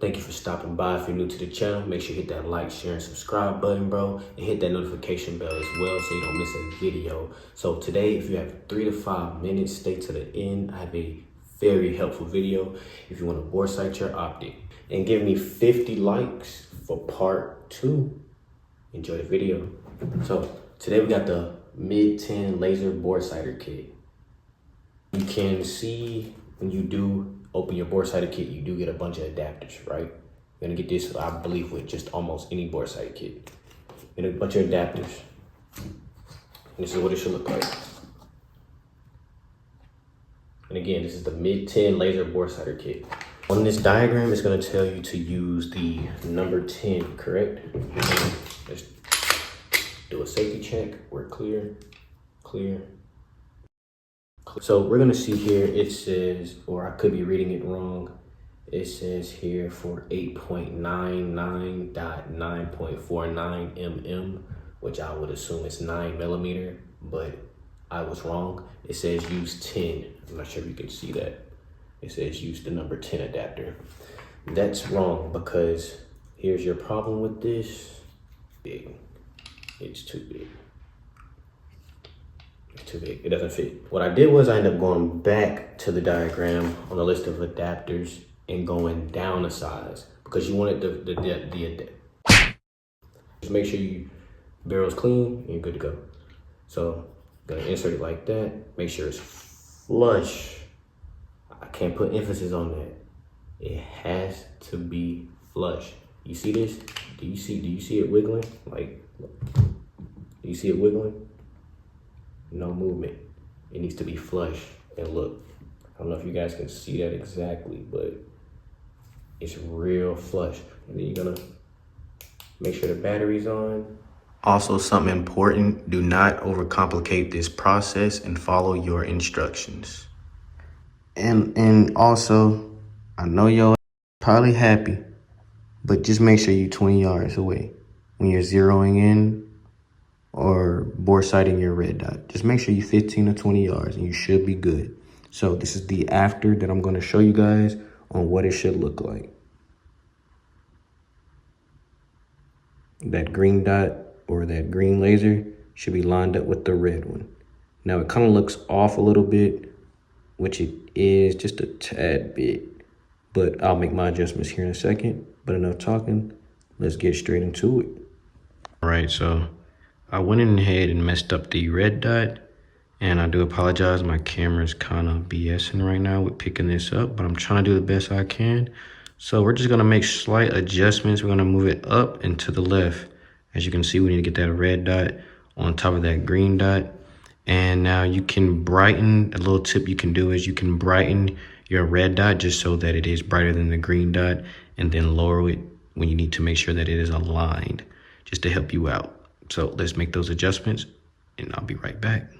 Thank you for stopping by. If you're new to the channel, make sure you hit that like, share, and subscribe button, bro. And hit that notification bell as well so you don't miss a video. So today, if you have 3 to 5 minutes, stay to the end. I have a very helpful video if you want to boresight your optic. And give me 50 likes for part 2. Enjoy the video. So today we got the MidTen laser boresighter kit. You can see when you do open your boresighter kit, you do get a bunch of adapters, right? You're gonna get this, I believe, with just almost any boresighter kit. Get a bunch of adapters. And this is what it should look like. And again, this is the MidTen laser boresighter kit. On this diagram, it's gonna tell you to use the number 10, correct? Let's do a safety check. We're clear, clear. So we're gonna see here, it says, or I could be reading it wrong. It says here for 8.99.9.49 mm, which I would assume is 9 millimeter, but I was wrong. It says use 10. I'm not sure if you can see that. It says use the number 10 adapter. That's wrong because here's your problem with this. Big, it's too big. Too big, it doesn't fit. What I did was I ended up going back to the diagram on the list of adapters and going down a size because you wanted the just make sure you barrel's clean and you're good to go. So gonna insert it like that. Make sure it's flush. I can't put emphasis on that. It has to be flush. You see this? Do you see it wiggling? Like, do you see it wiggling? No movement. It needs to be flush. And look, I don't know if you guys can see that exactly, but it's real flush. And then you're gonna make sure the battery's on. Also, something important, do not overcomplicate this process and follow your instructions. And also, I know you're probably happy, but just make sure you're 20 yards away when you're zeroing in or boresighting your red dot. Just make sure you're 15 or 20 yards and you should be good. So this is the after that I'm gonna show you guys on what it should look like. That green dot or that green laser should be lined up with the red one. Now it kind of looks off a little bit, which it is just a tad bit, but I'll make my adjustments here in a second. But enough talking, let's get straight into it. All right, so I went in ahead and messed up the red dot, and I do apologize. My camera's kind of BSing right now with picking this up, but I'm trying to do the best I can. So we're just gonna make slight adjustments. We're gonna move it up and to the left. As you can see, we need to get that red dot on top of that green dot. And now you can brighten, a little tip you can do is you can brighten your red dot just so that it is brighter than the green dot, and then lower it when you need to make sure that it is aligned, just to help you out. So let's make those adjustments and I'll be right back.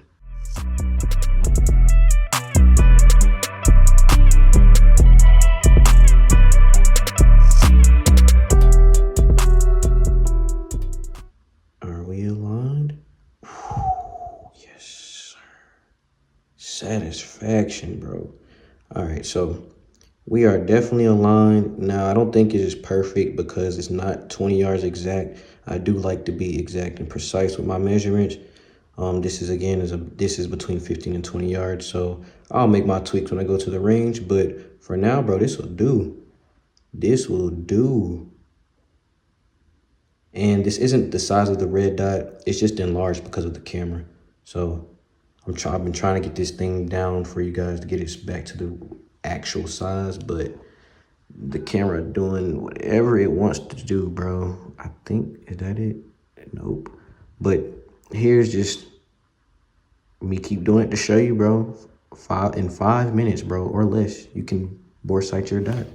Are we aligned? Yes, sir. Satisfaction, bro. All right, so we are definitely aligned. Now, I don't think it is perfect because it's not 20 yards exact. I do like to be exact and precise with my measurements. This is between 15 and 20 yards. So I'll make my tweaks when I go to the range. But for now, bro, this will do. This will do. And this isn't the size of the red dot. It's just enlarged because of the camera. So I've been trying to get this thing down for you guys to get it back to the actual size, but the camera doing whatever it wants to do, bro. I think, is that it? Nope. But here's just me keep doing it to show you, bro. In 5 minutes, bro, or less, you can boresight your dot.